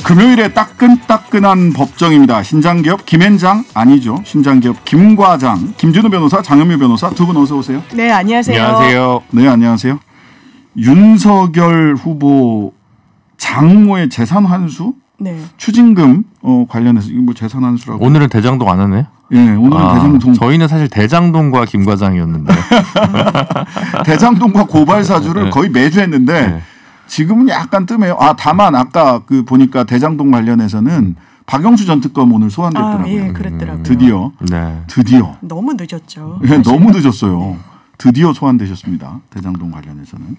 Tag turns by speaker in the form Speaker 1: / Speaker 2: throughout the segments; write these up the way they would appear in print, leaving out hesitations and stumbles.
Speaker 1: 금요일에 따끈따끈한 법정입니다. 신장기업 김앤장 아니죠. 신장기업 김과장, 김준우 변호사, 장현미 변호사 두 분 어서 오세요.
Speaker 2: 네, 안녕하세요.
Speaker 3: 안녕하세요.
Speaker 1: 네, 안녕하세요. 윤석열 후보 장모의 재산 환수? 네. 추징금 관련해서 이거 뭐 재산 환수라고.
Speaker 3: 오늘은 대장동 안 하네.
Speaker 1: 예, 오늘은 대장동.
Speaker 3: 저희는 사실 대장동과 김 과장이었는데.
Speaker 1: 대장동과 고발 사주를
Speaker 3: 네.
Speaker 1: 거의 매주 했는데 네. 지금은 약간 뜸해요. 다만 아까 보니까 대장동 관련해서는 박영수 전 특검 오늘 소환됐더라고요.
Speaker 2: 예, 그랬더라고요.
Speaker 1: 드디어.
Speaker 3: 네.
Speaker 1: 드디어.
Speaker 2: 너무 늦었죠.
Speaker 1: 예, 너무 늦었어요. 드디어 소환되셨습니다. 대장동 관련해서는.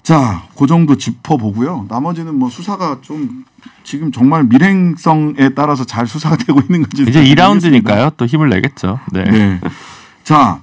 Speaker 1: 자, 그 정도 짚어보고요. 나머지는 뭐 수사가 좀 지금 정말 밀행성에 따라서 잘 수사가 되고 있는 건지.
Speaker 3: 이제 2라운드니까요. 또 힘을 내겠죠. 네.
Speaker 1: 네. 자,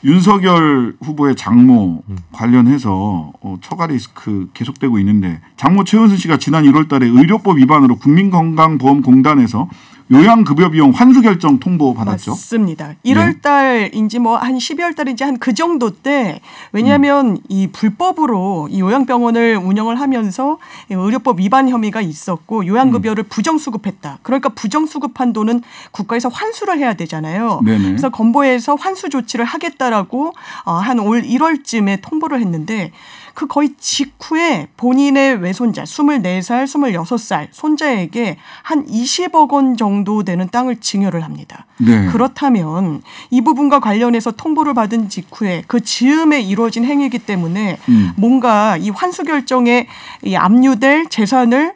Speaker 1: 윤석열 후보의 장모 관련해서 처가 리스크 계속되고 있는데 장모 최은순 씨가 지난 1월 달에 의료법 위반으로 국민건강보험공단에서 요양급여 비용 환수 결정 통보 받았죠.
Speaker 2: 맞습니다. 1월 달인지 뭐 한 12월 달인지 한 그 정도 때 왜냐하면 이 불법으로 이 요양병원을 운영을 하면서 의료법 위반 혐의가 있었고 요양급여를 부정수급했다. 그러니까 부정수급한 돈은 국가에서 환수를 해야 되잖아요.
Speaker 1: 네네.
Speaker 2: 그래서 건보에서 환수 조치를 하겠다라고 한 올 1월쯤에 통보를 했는데 그 거의 직후에 본인의 외손자 24살, 26살 손자에게 한 20억 원 정도 되는 땅을 증여를 합니다.
Speaker 1: 네.
Speaker 2: 그렇다면 이 부분과 관련해서 통보를 받은 직후에 그 즈음에 이루어진 행위이기 때문에 뭔가 이 환수 결정에 이 압류될 재산을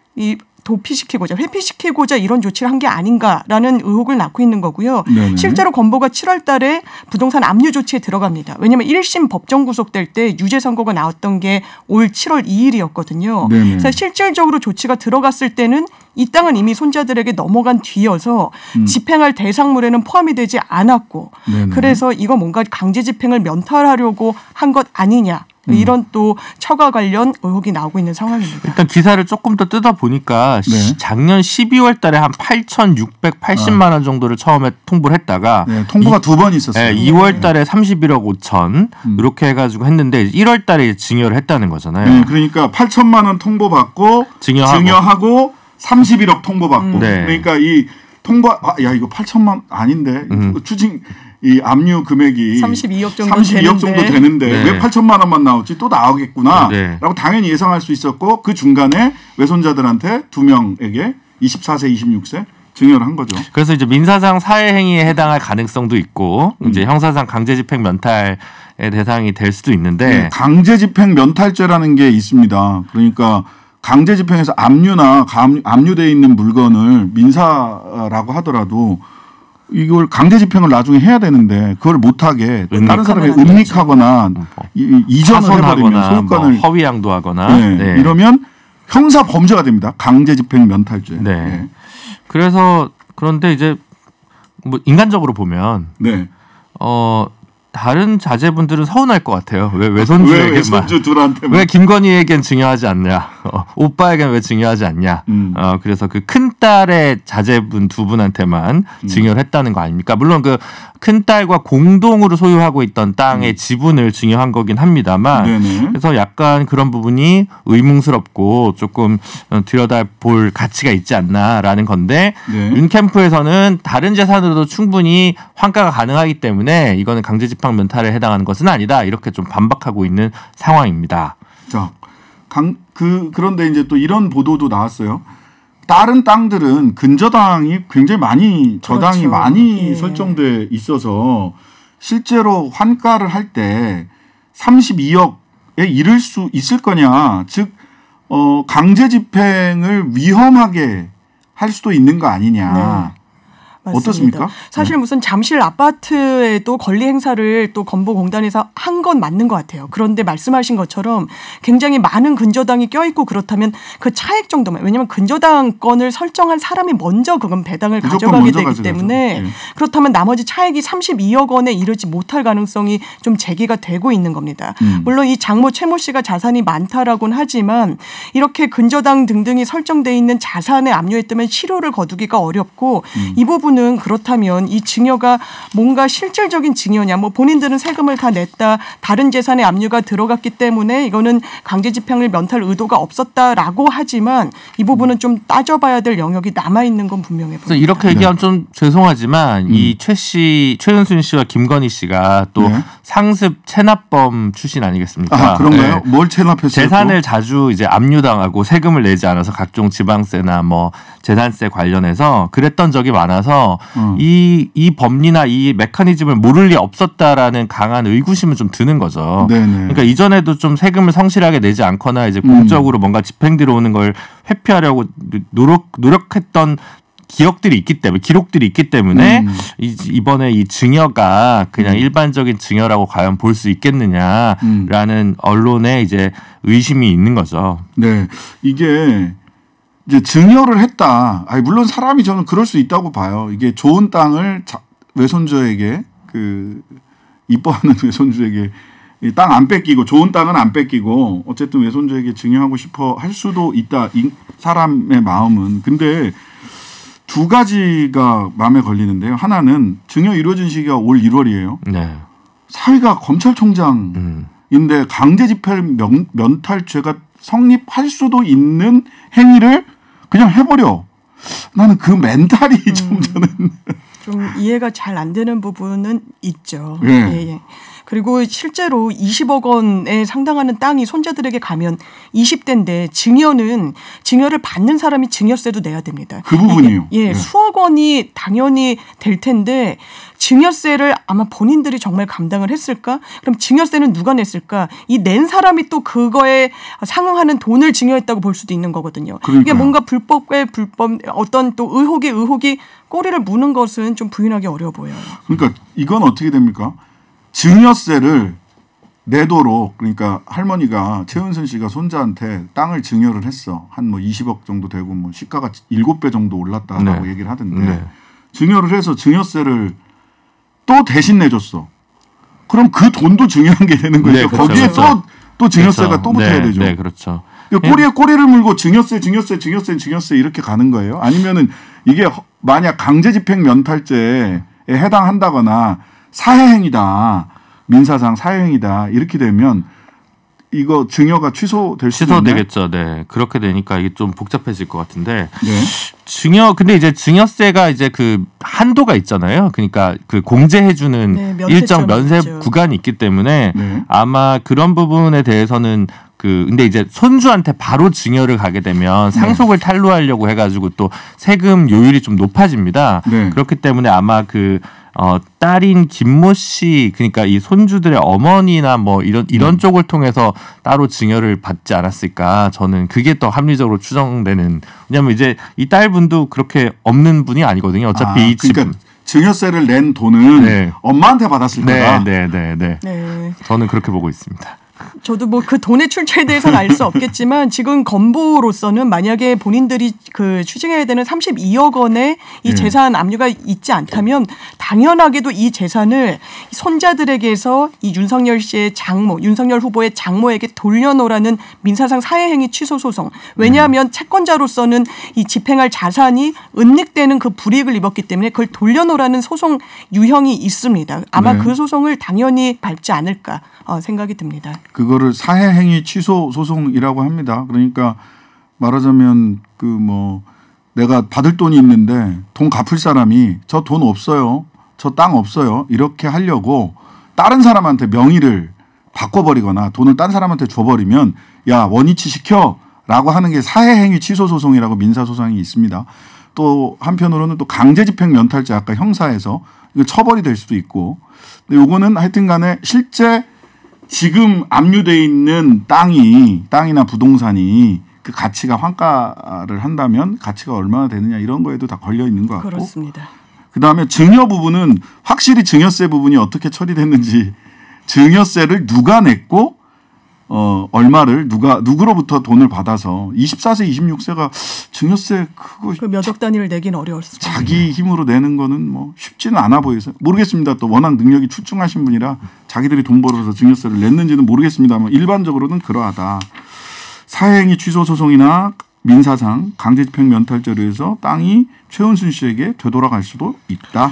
Speaker 2: 도피시키고자 회피시키고자 이런 조치를 한 게 아닌가라는 의혹을 낳고 있는 거고요.
Speaker 1: 네네.
Speaker 2: 실제로 건보가 7월 달에 부동산 압류 조치에 들어갑니다. 왜냐하면 1심 법정 구속될 때 유죄 선고가 나왔던 게 올 7월 2일이었거든요.
Speaker 1: 네네.
Speaker 2: 그래서 실질적으로 조치가 들어갔을 때는 이 땅은 이미 손자들에게 넘어간 뒤여서 집행할 대상물에는 포함이 되지 않았고
Speaker 1: 네네.
Speaker 2: 그래서 이거 뭔가 강제 집행을 면탈하려고 한 것 아니냐. 이런 또 처가 관련 의혹이 나오고 있는 상황입니다.
Speaker 3: 일단 기사를 조금 더 뜯어 보니까
Speaker 1: 네.
Speaker 3: 작년 12월 달에 한 8,680만 원 정도를 처음에 통보를 했다가
Speaker 1: 네, 통보가 두 번 있었어요.
Speaker 3: 2월 달에 31억 5천 이렇게 해가지고 했는데 1월 달에 증여를 했다는 거잖아요.
Speaker 1: 네, 그러니까 8천만 원 통보받고 증여하고 31억 통보받고
Speaker 3: 네.
Speaker 1: 그러니까 이 통보 야 이거 8천만 아닌데 추징 이 압류 금액이
Speaker 2: 32억 정도
Speaker 1: 32억 정도 되는데
Speaker 3: 네.
Speaker 1: 왜 8천만 원만 나올지 또 나오겠구나라고
Speaker 3: 네.
Speaker 1: 당연히 예상할 수 있었고 그 중간에 외손자들한테 2명에게 24세, 26세 증여를 한 거죠.
Speaker 3: 그래서 이제 민사상 사회행위에 해당할 가능성도 있고 이제 형사상 강제집행 면탈의 대상이 될 수도 있는데
Speaker 1: 네, 강제집행 면탈죄라는 게 있습니다. 그러니까 강제집행에서 압류나 압류되어 있는 물건을 민사라고 하더라도 이걸 강제집행을 나중에 해야 되는데 그걸 못하게 다른 사람이 은닉하거나 이전을 해버리면 소유권을
Speaker 3: 허위양도하거나
Speaker 1: 네. 이러면 형사 범죄가 됩니다. 강제집행 면탈죄.
Speaker 3: 네.
Speaker 1: 네.
Speaker 3: 그래서 그런데 이제 뭐 인간적으로 보면 다른 자제분들은 서운할 것 같아요. 왜 외손주에게만
Speaker 1: 외손주 둘한테만
Speaker 3: 왜 김건희에겐 증여하지 않냐, 오빠에겐 왜 증여하지 않냐. 그래서 그 큰 딸의 자제분 두 분한테만 증여를 했다는 거 아닙니까? 물론 그 큰 딸과 공동으로 소유하고 있던 땅의 지분을 증여한 거긴 합니다만,
Speaker 1: 네네.
Speaker 3: 그래서 약간 그런 부분이 의문스럽고 조금 들여다볼 가치가 있지 않나라는 건데
Speaker 1: 네.
Speaker 3: 윤 캠프에서는 다른 재산으로도 충분히 환가가 가능하기 때문에 이거는 강제집행 면탈에 해당하는 것은 아니다 이렇게 좀 반박하고 있는 상황입니다.
Speaker 1: 자, 그런데 이제 또 이런 보도도 나왔어요. 다른 땅들은 근저당이 굉장히 많이 저당이
Speaker 2: 그렇죠.
Speaker 1: 많이 설정돼 있어서 실제로 환가를 할 때 32억에 이를 수 있을 거냐, 즉 강제 집행을 위험하게 할 수도 있는 거 아니냐.
Speaker 2: 네. 맞습니다.
Speaker 1: 어떻습니까?
Speaker 2: 사실 무슨 잠실 아파트에도 권리 행사를 또 건보공단에서 한 건 맞는 것 같아요. 그런데 말씀하신 것처럼 굉장히 많은 근저당이 껴있고 그렇다면 그 차액 정도만, 왜냐하면 근저당권을 설정한 사람이 먼저 그건 배당을 가져가게 되기
Speaker 1: 가져가죠.
Speaker 2: 때문에
Speaker 1: 네.
Speaker 2: 그렇다면 나머지 차액이 32억 원에 이르지 못할 가능성이 좀 제기가 되고 있는 겁니다. 물론 이 장모 최모 씨가 자산이 많다라고는 하지만 이렇게 근저당 등등이 설정돼 있는 자산에 압류했다면 실효를 거두기가 어렵고 이 부분은 부분은 그렇다면 이 증여가 뭔가 실질적인 증여냐, 뭐 본인들은 세금을 다 냈다, 다른 재산에 압류가 들어갔기 때문에 이거는 강제 집행을 면탈 의도가 없었다라고 하지만 이 부분은 좀 따져봐야 될 영역이 남아 있는 건 분명해 보입니다.
Speaker 3: 이렇게 얘기하면 좀 죄송하지만 이 최은순 씨와 김건희 씨가 또 상습 체납범 출신 아니겠습니까?
Speaker 1: 아, 그런가요? 네. 뭘 체납했어요?
Speaker 3: 재산을 자주 이제 압류당하고 세금을 내지 않아서 각종 지방세나 뭐 재산세 관련해서 그랬던 적이 많아서 이 법리나 이 메커니즘을 모를 리 없었다라는 강한 의구심은 좀 드는 거죠.
Speaker 1: 네네.
Speaker 3: 그러니까 이전에도 좀 세금을 성실하게 내지 않거나 이제 공적으로 뭔가 집행 들어오는 걸 회피하려고 노력했던 기록들이 있기 때문에 이번에 이 증여가 그냥 일반적인 증여라고 과연 볼 수 있겠느냐라는 언론의 이제 의심이 있는 거죠.
Speaker 1: 네, 이게 이제 증여를 했다. 아니, 물론 사람이 저는 그럴 수 있다고 봐요. 이게 좋은 땅을 외손주에게 이뻐하는 외손주에게 땅 안 뺏기고 좋은 땅은 안 뺏기고 어쨌든 외손주에게 증여하고 싶어 할 수도 있다. 이 사람의 마음은. 근데 두 가지가 마음에 걸리는데요. 하나는 증여 이루어진 시기가 올 1월이에요.
Speaker 3: 네.
Speaker 1: 사위가 검찰총장인데 강제 집행 면탈죄가 성립할 수도 있는 행위를 그냥 해버려. 나는 그 멘탈이 좀 저는
Speaker 2: 좀 이해가 잘 안 되는 부분은 있죠.
Speaker 1: 예.
Speaker 2: 예. 그리고 실제로 20억 원에 상당하는 땅이 손자들에게 가면 20대인데 증여를 받는 사람이 증여세도 내야 됩니다.
Speaker 1: 그 부분이요.
Speaker 2: 예, 수억 원이 당연히 될 텐데 증여세를 아마 본인들이 정말 감당을 했을까? 그럼 증여세는 누가 냈을까? 이 낸 사람이 또 그거에 상응하는 돈을 증여했다고 볼 수도 있는 거거든요.
Speaker 1: 그러니까요.
Speaker 2: 이게 뭔가 불법의 불법 어떤 또 의혹이 꼬리를 무는 것은 좀 부인하기 어려워 보여요.
Speaker 1: 그러니까 이건 어떻게 됩니까? 증여세를 내도록 그러니까 할머니가 최은순 씨가 손자한테 땅을 증여를 했어. 한 뭐 20억 정도 되고 뭐 시가가 7배 정도 올랐다라고 얘기를 하던데 증여를 해서 증여세를 또 대신 내줬어. 그럼 그 돈도 중요한 게 되는 거죠.
Speaker 3: 그렇죠.
Speaker 1: 거기에 또 증여세가 또 붙어야 되죠.
Speaker 3: 네, 그렇죠.
Speaker 1: 꼬리에 꼬리를 물고 증여세 이렇게 가는 거예요. 아니면은 이게 만약 강제집행 면탈죄에 해당한다거나 사해행위다. 민사상 사해행위다. 이렇게 되면 이거 증여가
Speaker 3: 취소되겠죠. 네. 그렇게 되니까 이게 좀 복잡해질 것 같은데.
Speaker 1: 네.
Speaker 3: 근데 이제 증여세가 이제 그 한도가 있잖아요. 그러니까 그 공제해주는 일정 면세
Speaker 2: 있죠.
Speaker 3: 구간이 있기 때문에 아마 그런 부분에 대해서는 근데 이제 손주한테 바로 증여를 가게 되면 상속을 탄로하려고 해가지고 또 세금 요율이 좀 높아집니다. 그렇기 때문에 아마 딸인 김모 씨, 그러니까 이 손주들의 어머니나 뭐 이런 쪽을 통해서 따로 증여를 받지 않았을까. 저는 그게 더 합리적으로 추정되는. 왜냐하면 이제 이 딸분도 그렇게 없는 분이 아니거든요. 어차피 이 집은.
Speaker 1: 그러니까 증여세를 낸 돈은 엄마한테 받았을 거다.
Speaker 3: 네. 저는 그렇게 보고 있습니다.
Speaker 2: 저도 뭐 그 돈의 출처에 대해서는 알 수 없겠지만 지금 건보로서는 만약에 본인들이 추징해야 되는 32억 원의 이 재산 압류가 있지 않다면 당연하게도 이 재산을 손자들에게서 이 윤석열 씨의 윤석열 후보의 장모에게 돌려놓으라는 민사상 사해행위 취소 소송. 왜냐하면 채권자로서는 이 집행할 자산이 은닉되는 그 불이익을 입었기 때문에 그걸 돌려놓으라는 소송 유형이 있습니다. 아마 그 소송을 당연히 밟지 않을까 생각이 듭니다.
Speaker 1: 그거를 사해행위 취소 소송이라고 합니다. 그러니까 말하자면 내가 받을 돈이 있는데 돈 갚을 사람이 저 돈 없어요. 저 땅 없어요. 이렇게 하려고 다른 사람한테 명의를 바꿔버리거나 돈을 딴 사람한테 줘버리면 야 원위치 시켜라고 하는 게 사해행위 취소 소송이라고 민사소송이 있습니다. 또 한편으로는 또 강제집행 면탈죄 아까 형사에서 이거 처벌이 될 수도 있고 근데 요거는 하여튼간에 실제 지금 압류돼 있는 땅이나 부동산이 그 가치가 환가를 한다면 가치가 얼마나 되느냐 이런 거에도 다 걸려 있는 것 같고.
Speaker 2: 그렇습니다.
Speaker 1: 그다음에 증여 부분은 확실히 증여세 부분이 어떻게 처리됐는지 증여세를 누가 냈고 얼마를 누구로부터 돈을 받아서 24세, 26세가 증여세
Speaker 2: 그 몇 억 단위를 내긴 어려웠습니다.
Speaker 1: 자기 힘으로 내는 거는 뭐 쉽지는 않아 보여서 모르겠습니다. 또 워낙 능력이 출중하신 분이라 자기들이 돈 벌어서 증여세를 냈는지는 모르겠습니다만 일반적으로는 그러하다. 사해행위 취소 소송이나 민사상 강제집행 면탈죄로 해서 땅이 최은순 씨에게 되돌아갈 수도 있다.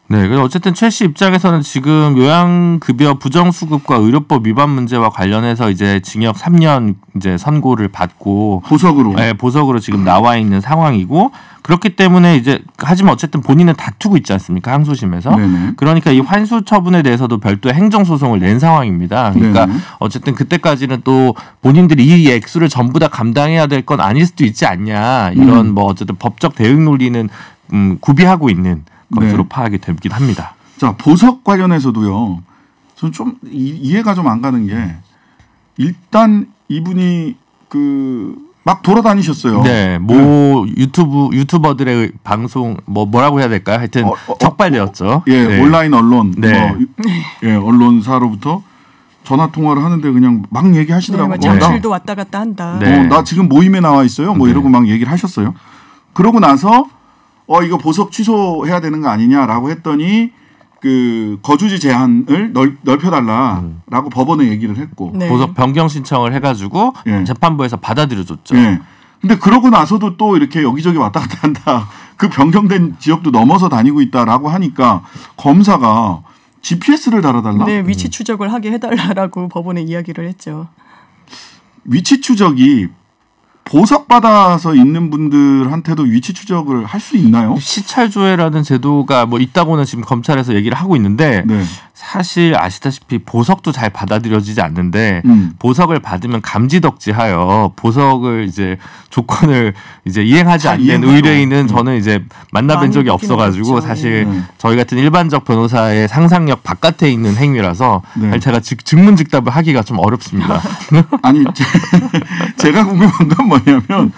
Speaker 3: 네, 그래서 어쨌든 최 씨 입장에서는 지금 요양급여 부정수급과 의료법 위반 문제와 관련해서 이제 징역 3년 이제 선고를 받고
Speaker 1: 보석으로,
Speaker 3: 네, 보석으로 지금 나와 있는 상황이고 그렇기 때문에 이제 하지만 어쨌든 본인은 다투고 있지 않습니까? 항소심에서.
Speaker 1: 네네.
Speaker 3: 그러니까 이 환수 처분에 대해서도 별도의 행정소송을 낸 상황입니다. 그러니까
Speaker 1: 네네.
Speaker 3: 어쨌든 그때까지는 또 본인들이 이 액수를 전부 다 감당해야 될 건 아닐 수도 있지 않냐 이런 뭐 어쨌든 법적 대응 논리는 구비하고 있는 것으로
Speaker 1: 네.
Speaker 3: 파악이 되긴 합니다.
Speaker 1: 자, 보석 관련해서도요. 저는 좀 이해가 좀 안 가는 게 일단 이분이 막 돌아다니셨어요.
Speaker 3: 네, 유튜버들의 방송 뭐라고 해야 될까요? 하여튼 적발되었죠.
Speaker 1: 예,
Speaker 3: 네.
Speaker 1: 온라인 언론,
Speaker 3: 네.
Speaker 1: 예, 언론사로부터 전화 통화를 하는데 그냥 막 얘기하시더라고요.
Speaker 2: 네, 잠실도 왔다 갔다 한다.
Speaker 3: 네.
Speaker 1: 나 지금 모임에 나와 있어요. 뭐
Speaker 3: 네.
Speaker 1: 이러고 막 얘기를 하셨어요. 그러고 나서 이거 보석 취소해야 되는 거 아니냐라고 했더니 거주지 제한을 넓혀달라라고 법원에 얘기를 했고
Speaker 2: 네.
Speaker 3: 보석 변경 신청을 해가지고
Speaker 1: 예.
Speaker 3: 재판부에서 받아들여줬죠.
Speaker 1: 예. 근데 그러고 나서도 또 이렇게 여기저기 왔다 갔다 한다. 그 변경된 지역도 넘어서 다니고 있다라고 하니까 검사가 GPS를 달아달라?
Speaker 2: 네, 위치 추적을 하게 해달라라고 법원에 이야기를 했죠.
Speaker 1: 위치 추적이 보석 받아서 있는 분들한테도 위치 추적을 할 수 있나요?
Speaker 3: 시찰조회라는 제도가 뭐 있다고는 지금 검찰에서 얘기를 하고 있는데
Speaker 1: 네.
Speaker 3: 사실 아시다시피 보석도 잘 받아들여지지 않는데 보석을 받으면 감지덕지하여 보석을 이제 조건을 이제 이행하지 않는 의뢰인은 저는 이제 만나뵌 적이 없어가지고
Speaker 2: 그렇죠.
Speaker 3: 사실
Speaker 1: 네.
Speaker 3: 저희 같은 일반적 변호사의 상상력 바깥에 있는 행위라서
Speaker 1: 네.
Speaker 3: 제가 증문즉답을 하기가 좀 어렵습니다.
Speaker 1: 아니 제가 궁금한 건 뭐냐면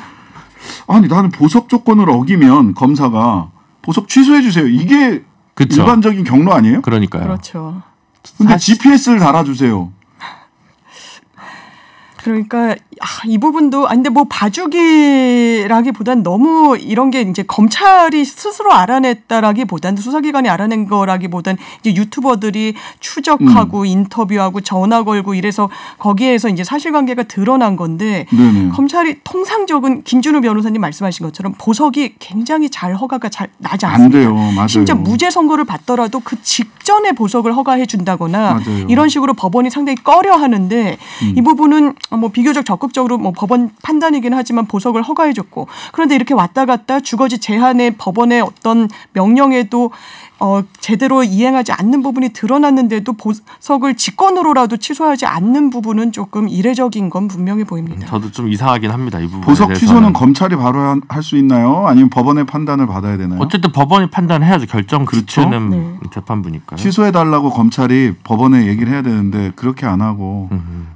Speaker 1: 아니 나는 보석 조건을 어기면 검사가 보석 취소해 주세요. 이게
Speaker 3: 그쵸.
Speaker 1: 일반적인 경로 아니에요?
Speaker 3: 그러니까요.
Speaker 2: 그렇죠.
Speaker 1: 근데 GPS를 달아주세요.
Speaker 2: 그러니까 이 부분도 근데 뭐 봐주기라기보단 너무 이런 게 이제 검찰이 스스로 알아냈다라기보단 수사기관이 알아낸 거라기보단 이제 유튜버들이 추적하고 인터뷰하고 전화 걸고 이래서 거기에서 이제 사실관계가 드러난 건데
Speaker 1: 네네.
Speaker 2: 검찰이 통상적인 김준우 변호사님 말씀하신 것처럼 보석이 굉장히 잘 허가가 잘 나지
Speaker 1: 안
Speaker 2: 않습니다.
Speaker 1: 돼요. 맞아요.
Speaker 2: 심지어 무죄 선고를 받더라도 그 직전에 보석을 허가해 준다거나
Speaker 1: 맞아요.
Speaker 2: 이런 식으로 법원이 상당히 꺼려하는데 이 부분은 뭐 비교적 적극적으로 뭐 법원 판단이긴 하지만 보석을 허가해줬고 그런데 이렇게 왔다 갔다 주거지 제한의 법원의 어떤 명령에도 제대로 이행하지 않는 부분이 드러났는데도 보석을 직권으로라도 취소하지 않는 부분은 조금 이례적인 건 분명해 보입니다.
Speaker 3: 저도 좀 이상하긴 합니다. 이 부분에
Speaker 1: 보석
Speaker 3: 대해서는.
Speaker 1: 취소는 검찰이 바로 할 수 있나요? 아니면 법원의 판단을 받아야 되나요?
Speaker 3: 어쨌든 법원이 판단해야죠. 결정
Speaker 1: 그렇죠.
Speaker 3: 주체는
Speaker 2: 네.
Speaker 3: 재판부니까요.
Speaker 1: 취소해달라고 검찰이 법원에 얘기를 해야 되는데 그렇게 안 하고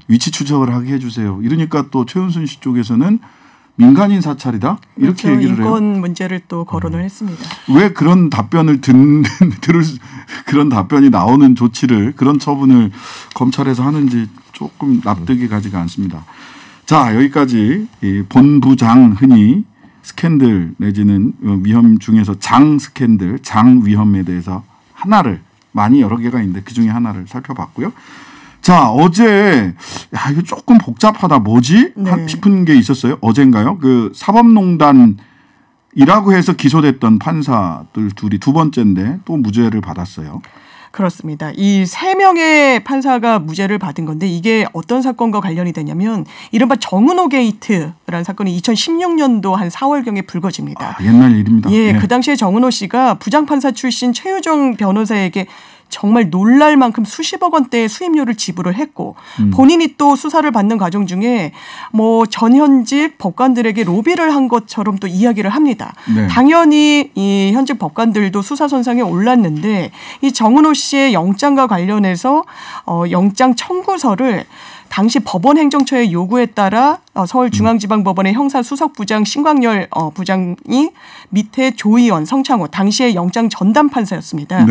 Speaker 1: 위치 추적을 하게 해주세요. 이러니까 또 최은순 씨 쪽에서는 민간인 사찰이다? 이렇게
Speaker 2: 그렇죠.
Speaker 1: 얘기를 해요.
Speaker 2: 인권 문제를 또 거론을 했습니다.
Speaker 1: 왜 그런 답변을 그런 답변이 나오는 조치를 그런 처분을 검찰에서 하는지 조금 납득이 가지가 않습니다. 자, 여기까지 이 본부장 흔히 스캔들 내지는 위험 중에서 장 스캔들, 장 위험에 대해서 하나를 많이 여러 개가 있는데 그중에 하나를 살펴봤고요. 자, 어제 이거 조금 복잡하다 뭐지?
Speaker 2: 네.
Speaker 1: 싶은 게 있었어요. 어젠가요? 사법농단이라고 해서 기소됐던 판사들 둘이 두 번째인데 또 무죄를 받았어요.
Speaker 2: 그렇습니다. 이 3명의 판사가 무죄를 받은 건데 이게 어떤 사건과 관련이 되냐면 이른바 정은호 게이트라는 사건이 2016년도 한 4월경에 불거집니다.
Speaker 1: 옛날 일입니다.
Speaker 2: 예, 그 당시에 정은호 씨가 부장판사 출신 최유정 변호사에게 정말 놀랄 만큼 수십억 원대의 수임료를 지불을 했고 본인이 또 수사를 받는 과정 중에 뭐 전현직 법관들에게 로비를 한 것처럼 또 이야기를 합니다.
Speaker 1: 네.
Speaker 2: 당연히 이 현직 법관들도 수사선상에 올랐는데 이 정은호 씨의 영장과 관련해서 영장 청구서를 당시 법원 행정처의 요구에 따라 서울중앙지방법원의 형사수석부장 신광열 부장이 밑에 조의원, 성창호 당시의 영장 전담 판사였습니다.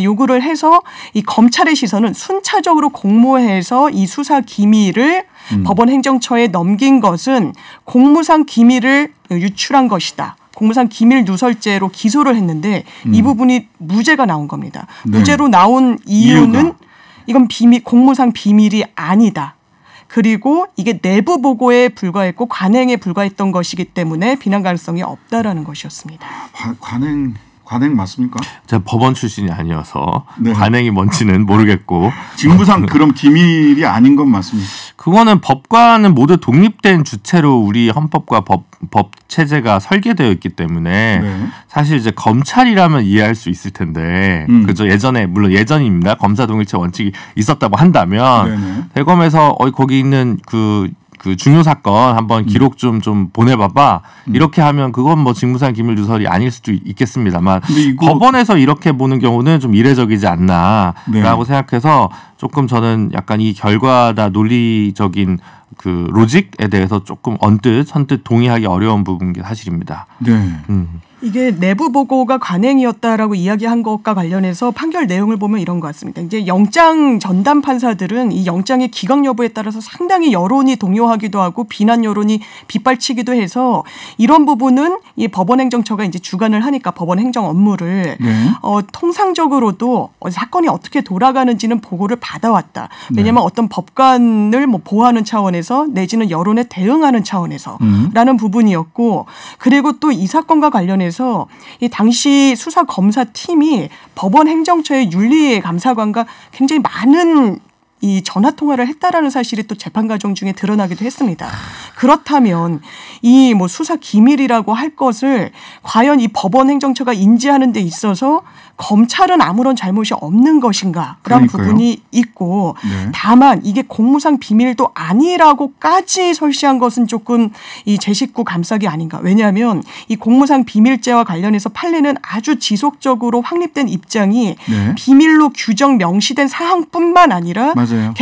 Speaker 2: 요구를 해서 이 검찰의 시선은 순차적으로 공모해서 이 수사 기밀을 법원 행정처에 넘긴 것은 공무상 기밀을 유출한 것이다. 공무상 기밀 누설죄로 기소를 했는데 이 부분이 무죄가 나온 겁니다.
Speaker 1: 네.
Speaker 2: 무죄로 나온 이유는 이건 공무상 비밀이 아니다. 그리고 이게 내부 보고에 불과했고 관행에 불과했던 것이기 때문에 비난 가능성이 없다라는 것이었습니다.
Speaker 1: 관행 맞습니까?
Speaker 3: 제가 법원 출신이 아니어서
Speaker 1: 네.
Speaker 3: 관행이 뭔지는 모르겠고
Speaker 1: 직무상 그럼 기밀이 아닌 건 맞습니다.
Speaker 3: 그거는 법관은 모두 독립된 주체로 우리 헌법과 법 체제가 설계되어 있기 때문에
Speaker 1: 네.
Speaker 3: 사실 이제 검찰이라면 이해할 수 있을 텐데 그죠 예전에 물론 예전입니다. 검사 동일체 원칙이 있었다고 한다면
Speaker 1: 네네.
Speaker 3: 대검에서 거기 있는 그 중요 사건 한번 기록 좀 보내봐봐. 이렇게 하면 그건 뭐 직무상 기밀 누설이 아닐 수도 있겠습니다만 법원에서 이렇게 보는 경우는 좀 이례적이지 않나라고
Speaker 1: 네.
Speaker 3: 생각해서 조금 저는 약간 이 결과다 논리적인 그 로직에 대해서 조금 선뜻 동의하기 어려운 부분인 게 사실입니다.
Speaker 1: 네.
Speaker 2: 이게 내부 보고가 관행이었다라고 이야기한 것과 관련해서 판결 내용을 보면 이런 것 같습니다. 이제 영장 전담 판사들은 이 영장의 기각 여부에 따라서 상당히 여론이 동요하기도 하고 비난 여론이 빗발치기도 해서 이런 부분은 이 법원행정처가 이제 주관을 하니까 법원 행정 업무를
Speaker 1: 네.
Speaker 2: 통상적으로도 사건이 어떻게 돌아가는지는 보고를 받아왔다. 왜냐하면 어떤 법관을 뭐 보호하는 차원에서 내지는 여론에 대응하는 차원에서라는 부분이었고 그리고 또 이 사건과 관련해서 이 당시 수사 검사 팀이 법원 행정처의 윤리감사관과 굉장히 많은 이 전화 통화를 했다라는 사실이 또 재판 과정 중에 드러나기도 했습니다. 그렇다면 이 뭐 수사 기밀이라고 할 것을 과연 이 법원 행정처가 인지하는 데 있어서 검찰은 아무런 잘못이 없는 것인가라는
Speaker 1: 그러니까요.
Speaker 2: 부분이 있고
Speaker 1: 네.
Speaker 2: 다만 이게 공무상 비밀도 아니라고까지 설시한 것은 조금 이 제 식구 감싸기 아닌가. 왜냐하면 이 공무상 비밀죄와 관련해서 판례는 아주 지속적으로 확립된 입장이
Speaker 1: 네.
Speaker 2: 비밀로 규정 명시된 사항뿐만 아니라
Speaker 1: 맞아요.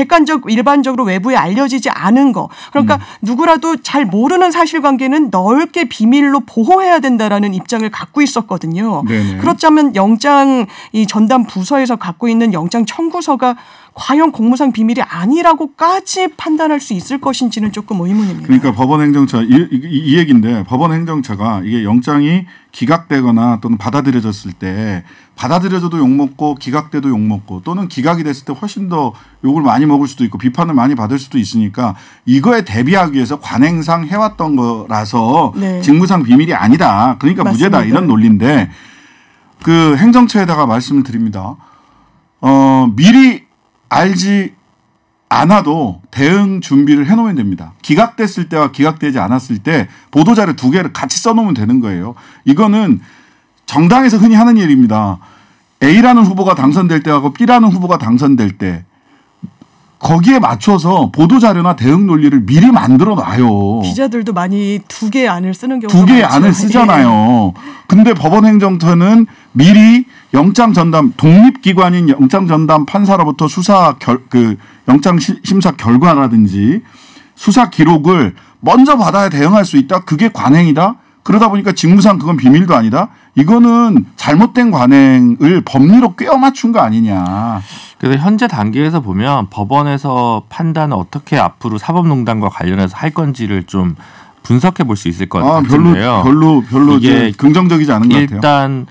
Speaker 2: 일반적으로 외부에 알려지지 않은 거. 그러니까 누구라도 잘 모르는 사실관계는 넓게 비밀로 보호해야 된다라는 입장을 갖고 있었거든요.
Speaker 1: 네네.
Speaker 2: 그렇다면 영장 이 전담 부서에서 갖고 있는 영장 청구서가 과연 공무상 비밀이 아니라고까지 판단할 수 있을 것인지는 조금 의문입니다.
Speaker 1: 그러니까 법원행정처 이 얘기인데 법원행정처가 이게 영장이 기각되거나 또는 받아들여졌을 때 받아들여져도 욕먹고 기각돼도 욕먹고 또는 기각이 됐을 때 훨씬 더 욕을 많이 먹을 수도 있고 비판을 많이 받을 수도 있으니까 이거에 대비하기 위해서 관행상 해왔던 거라서
Speaker 2: 네.
Speaker 1: 직무상 비밀이 아니다. 그러니까
Speaker 2: 맞습니다.
Speaker 1: 무죄다 이런 논리인데 그 행정처에다가 말씀을 드립니다. 미리 알지 않아도 대응 준비를 해놓으면 됩니다. 기각됐을 때와 기각되지 않았을 때 보도자료 2개를 같이 써놓으면 되는 거예요. 이거는 정당에서 흔히 하는 일입니다. A라는 후보가 당선될 때하고 B라는 후보가 당선될 때 거기에 맞춰서 보도자료나 대응 논리를 미리 만들어 놔요.
Speaker 2: 기자들도 많이 2개의 안을 쓰는 경우가
Speaker 1: 2개의
Speaker 2: 많죠.
Speaker 1: 안을 쓰잖아요. 근데 법원행정처는 미리 영장 전담 독립기관인 영장 전담 판사로부터 영장 심사 결과라든지 수사 기록을 먼저 받아야 대응할 수 있다. 그게 관행이다. 그러다 보니까 직무상 그건 비밀도 아니다. 이거는 잘못된 관행을 법리로 꿰어 맞춘 거 아니냐.
Speaker 3: 그래서 현재 단계에서 보면 법원에서 판단을 어떻게 앞으로 사법농단과 관련해서 할 건지를 좀 분석해 볼 수 있을 것 같은데요.
Speaker 1: 별로 이게 긍정적이지 않은 것 같아요.
Speaker 3: 일단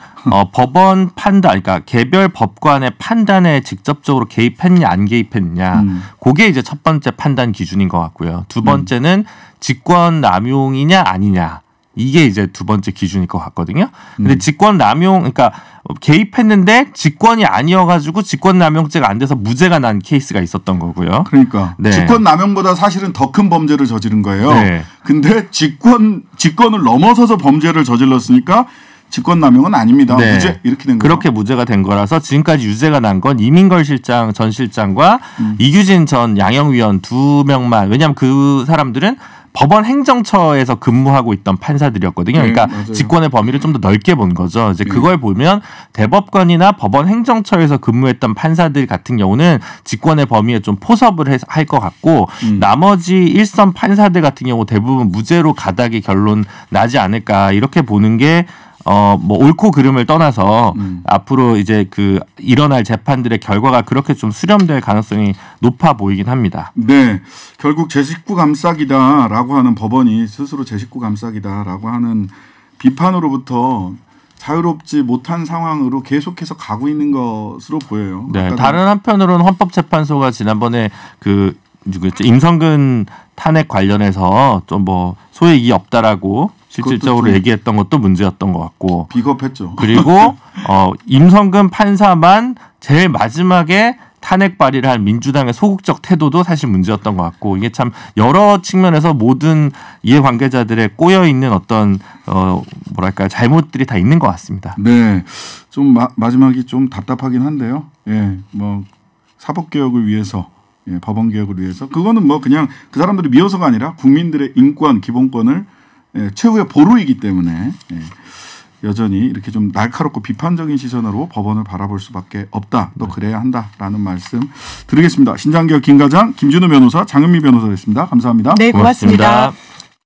Speaker 3: 법원 판단, 그러니까 개별 법관의 판단에 직접적으로 개입했냐 안 개입했냐, 그게 이제 첫 번째 판단 기준인 것 같고요. 두 번째는 직권 남용이냐 아니냐. 이게 이제 두 번째 기준일 것 같거든요. 근데 직권 남용, 그러니까 개입했는데 직권이 아니어가지고 직권 남용죄가 안 돼서 무죄가 난 케이스가 있었던 거고요.
Speaker 1: 그러니까
Speaker 3: 네.
Speaker 1: 직권 남용보다 사실은 더 큰 범죄를 저지른 거예요.
Speaker 3: 네.
Speaker 1: 근데 직권을 넘어서서 범죄를 저질렀으니까 직권 남용은 아닙니다.
Speaker 3: 네.
Speaker 1: 무죄 이렇게 된 거예요.
Speaker 3: 그렇게 무죄가 된 거라서 지금까지 유죄가 난 건 이민걸 실장 전 실장과 이규진 전 양형위원 2명만. 왜냐하면 그 사람들은 법원 행정처에서 근무하고 있던 판사들이었거든요. 그러니까
Speaker 1: 맞아요.
Speaker 3: 직권의 범위를 좀 더 넓게 본 거죠. 이제 그걸 보면 대법관이나 법원 행정처에서 근무했던 판사들 같은 경우는 직권의 범위에 좀 포섭을 할 것 같고 나머지 1선 판사들 같은 경우 대부분 무죄로 가닥이 결론 나지 않을까 이렇게 보는 게 뭐 옳고 그름을 떠나서 앞으로 이제 그 일어날 재판들의 결과가 그렇게 좀 수렴될 가능성이 높아 보이긴 합니다.
Speaker 1: 네, 결국 제 식구 감싸기다라고 하는 법원이 스스로 제 식구 감싸기다라고 하는 비판으로부터 자유롭지 못한 상황으로 계속해서 가고 있는 것으로 보여요.
Speaker 3: 네, 다른 한편으로는 헌법재판소가 지난번에 그 누구였죠? 임성근 탄핵 관련해서 좀 뭐 소액이 없다라고 실질적으로 얘기했던 것도 문제였던 것 같고
Speaker 1: 비겁했죠.
Speaker 3: 그리고 임성근 판사만 제일 마지막에 탄핵 발의를 한 민주당의 소극적 태도도 사실 문제였던 것 같고 이게 참 여러 측면에서 모든 이해관계자들의 꼬여 있는 어떤 뭐랄까 잘못들이 다 있는 것 같습니다.
Speaker 1: 네, 좀 마지막이 좀 답답하긴 한데요. 예, 뭐 사법 개혁을 위해서, 예, 법원 개혁을 위해서 그거는 뭐 그냥 그 사람들이 미워서가 아니라 국민들의 인권 기본권을 최후의 보루이기 때문에. 예. 여전히 이렇게 좀 날카롭고 비판적인 시선으로 법원을 바라볼 수밖에 없다. 또 그래야 한다라는 말씀 드리겠습니다. 신장개혁 김과장, 김준우 변호사, 장은미 변호사였습니다. 감사합니다.
Speaker 2: 네, 고맙습니다.